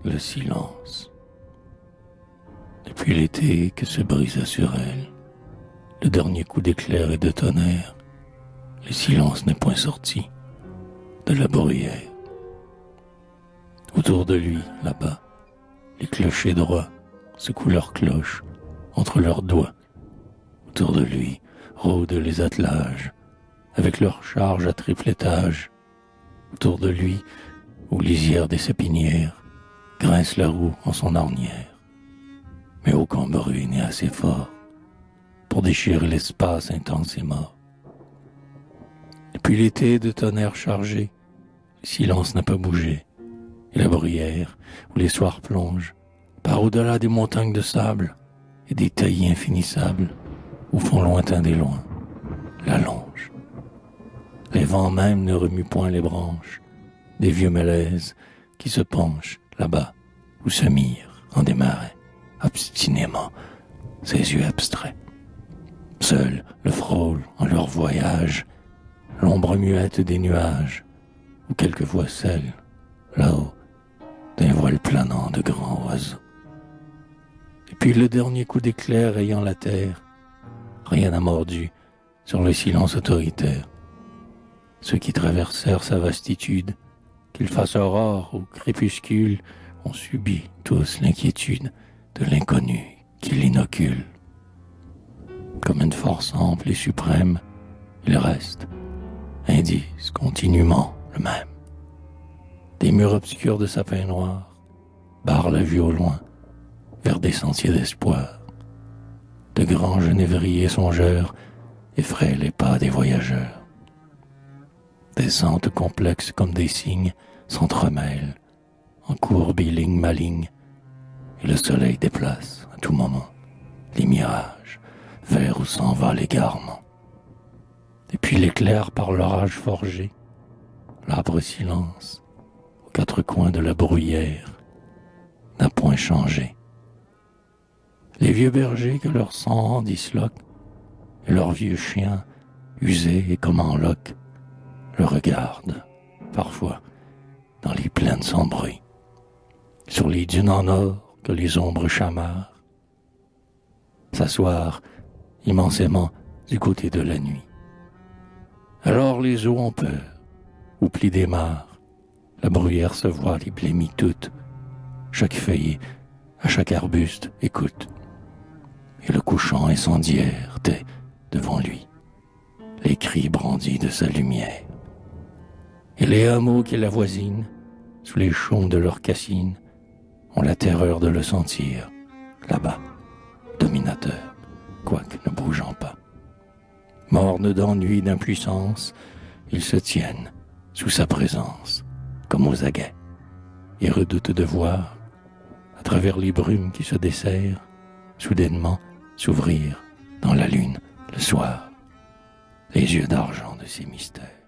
le silence. Depuis l'été que se brisa sur elle le dernier coup d'éclair et de tonnerre, le silence n'est point sorti de la bruyère. Autour de lui, là-bas, les clochers droits secouent leurs cloches entre leurs doigts. Autour de lui rôdent les attelages avec leurs charges à triple étage. Autour de lui, aux lisières des sapinières, grince la roue en son ornière. Mais aucun bruit n'est assez fort pour déchirer l'espace intensément. Depuis l'été de tonnerre chargé, le silence n'a pas bougé, et la bruyère, où les soirs plongent, par au-delà des montagnes de sable et des taillis infinissables, au fond lointain des loins, la longe. Les vents même ne remuent point les branches des vieux malaises qui se penchent là-bas ou se mirent en des marais, obstinément, ses yeux abstraits. Seuls le frôle en leur voyage l'ombre muette des nuages ou quelquefois celle, là-haut, d'un voile planant de grands oiseaux. Et puis le dernier coup d'éclair rayant la terre, rien n'a mordu sur le silence autoritaire. Ceux qui traversèrent sa vastitude, qu'il fasse aurore ou crépuscule, ont subi tous l'inquiétude de l'inconnu qui l'inocule. Comme une force ample et suprême, il reste, indice continuellement le même. Des murs obscurs de sapins noirs barrent la vue au loin vers des sentiers d'espoir. De grands genévriers songeurs effraient les pas des voyageurs. Des sentes complexes comme des signes s'entremêlent en courbes et lignes malignes, et le soleil déplace à tout moment les mirages vers où s'en va l'égarement. Et puis l'éclair par l'orage forgé, l'âpre silence aux quatre coins de la bruyère n'a point changé. Les vieux bergers que leur sang disloque et leurs vieux chiens usés et comme en loques le regardent parfois dans les plaines sans bruit, sur les dunes en or que les ombres chamarrent, s'asseoir immensément du côté de la nuit. Alors les eaux ont peur, au pli des mares, la bruyère se voile et blêmit toute, chaque feuille à chaque arbuste écoute, et le couchant incendiaire tait devant lui les cris brandis de sa lumière. Et les hameaux qui l'avoisinent, sous les chaumes de leurs cassines, ont la terreur de le sentir, là-bas, dominateur, quoique ne bougeant pas. Mornes d'ennui, d'impuissance, ils se tiennent sous sa présence, comme aux aguets, et redoutent de voir, à travers les brumes qui se desserrent, soudainement s'ouvrir dans la lune, le soir, les yeux d'argent de ses mystères.